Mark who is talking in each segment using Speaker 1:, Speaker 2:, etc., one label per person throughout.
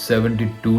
Speaker 1: 72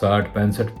Speaker 1: 60-65,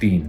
Speaker 1: 3.